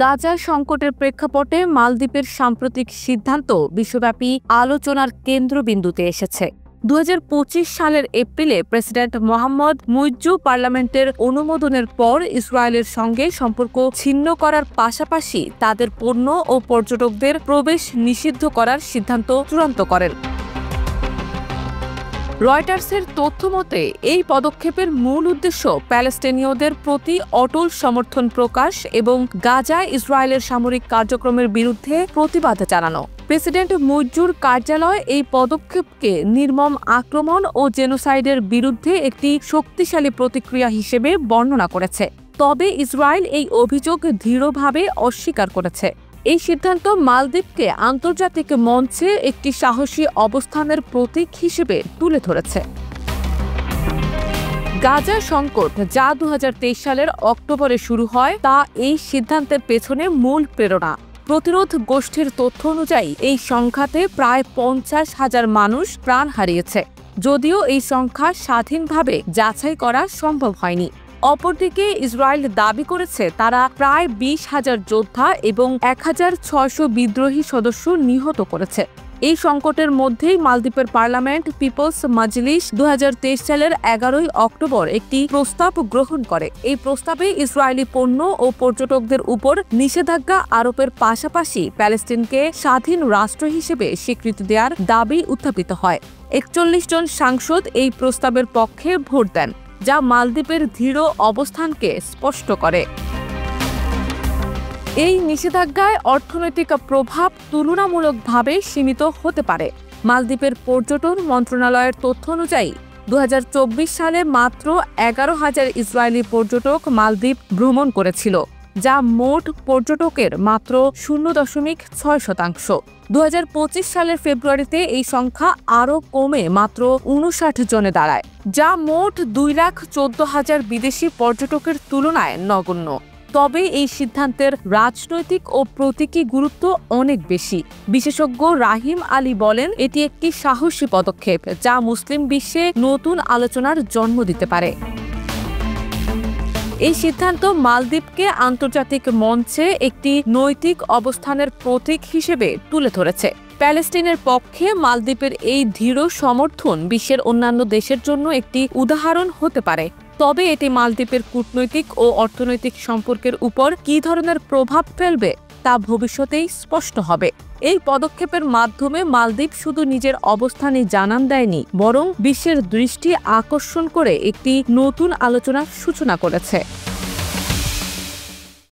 গাজা সংকটের প্রেক্ষাপটে মালদ্বীপের সাম্প্রতিক সিদ্ধান্ত বিশ্বব্যাপী আলোচনার কেন্দ্রবিন্দুতে এসেছে। 2025 সালের এপ্রিলে প্রেসিডেন্ট মোহাম্মদ মুইজ্জু পার্লামেন্টের অনুমোদনের পর ইসরায়েলের সঙ্গে সম্পর্ক ছিন্ন করার পাশাপাশি তাদের পণ্য ও পর্যটকদের প্রবেশ নিষিদ্ধ করার সিদ্ধান্ত চূড়ান্ত করেন। রয়টার্সের তথ্যমতে এই পদক্ষেপের মূল উদ্দেশ্য প্যালেস্টিনীয়দের প্রতি অটল সমর্থন প্রকাশ এবং গাজায় ইসরায়েলের সামরিক কার্যক্রমের বিরুদ্ধে প্রতিবাদ জানানো। প্রেসিডেন্ট মুইজ্জুর কার্যালয় এই পদক্ষেপকে নির্মম আক্রমণ ও জেনোসাইডের বিরুদ্ধে একটি শক্তিশালী প্রতিক্রিয়া হিসেবে বর্ণনা করেছে। তবে ইসরায়েল এই অভিযোগ দৃঢ়ভাবে অস্বীকার করেছে। এই সিদ্ধান্ত মালদ্বীপকে আন্তর্জাতিক মঞ্চে একটি সাহসী অবস্থানের প্রতীক হিসেবে তুলে ধরেছে। গাজা সংকট, যা 2023 সালের অক্টোবরে শুরু হয়, তা এই সিদ্ধান্তের পেছনে মূল প্রেরণা। প্রতিরোধ গোষ্ঠীর তথ্য অনুযায়ী এই সংঘাতে প্রায় 50,000 মানুষ প্রাণ হারিয়েছে, যদিও এই সংখ্যা স্বাধীনভাবে যাচাই করা সম্ভব হয়নি। অপরদিকে ইসরায়েল দাবি করেছে তারা প্রায় 20,000 যোদ্ধা এবং 1,600 বিদ্রোহী সদস্য নিহত করেছে। এই সংকটের মধ্যেই মালদ্বীপের পার্লামেন্ট পিপলস মজলিস 2023 সালের 11 অক্টোবর একটি প্রস্তাব গ্রহণ করে। এই প্রস্তাবে ইসরায়েলি পণ্য ও পর্যটকদের উপর নিষেধাজ্ঞা আরোপের পাশাপাশি প্যালেস্টিনকে স্বাধীন রাষ্ট্র হিসেবে স্বীকৃতি দেওয়ার দাবি উত্থাপিত হয়। 41 জন সাংসদ এই প্রস্তাবের পক্ষে ভোট দেন, যা মালদ্বীপের দৃঢ় অবস্থানকে স্পষ্ট করে। এই নিষেধাজ্ঞায় অর্থনৈতিক প্রভাব তুলনামূলকভাবে সীমিত হতে পারে। মালদ্বীপের পর্যটন মন্ত্রণালয়ের তথ্য অনুযায়ী 2024 সালে মাত্র 11,000 ইসরায়েলি পর্যটক মালদ্বীপ ভ্রমণ করেছিল, যা মোট পর্যটকের মাত্র 0.6%। 2025 সালের ফেব্রুয়ারিতে এই সংখ্যা আরও কমে মাত্র 59 জনে দাঁড়ায়, যা মোট 2,14,000 বিদেশি পর্যটকের তুলনায় নগণ্য। তবে এই সিদ্ধান্তের রাজনৈতিক ও প্রতীকী গুরুত্ব অনেক বেশি। বিশেষজ্ঞ রাহিম আলী বলেন, এটি একটি সাহসী পদক্ষেপ যা মুসলিম বিশ্বে নতুন আলোচনার জন্ম দিতে পারে। এই সিদ্ধান্ত মালদ্বীপকে আন্তর্জাতিক মঞ্চে একটি নৈতিক অবস্থানের প্রতীক হিসেবে তুলে ধরেছে। প্যালেস্টিনের পক্ষে মালদ্বীপের এই দৃঢ় সমর্থন বিশ্বের অন্যান্য দেশের জন্য একটি উদাহরণ হতে পারে। তবে এটি মালদ্বীপের কূটনৈতিক ও অর্থনৈতিক সম্পর্কের উপর কী ধরনের প্রভাব ফেলবে তা ভবিষ্যতেই স্পষ্ট হবে। এই পদক্ষেপের মাধ্যমে মালদ্বীপ শুধু নিজের অবস্থানই জানান দেয়নি, বরং বিশ্বের দৃষ্টি আকর্ষণ করে একটি নতুন আলোচনার সূচনা করেছে।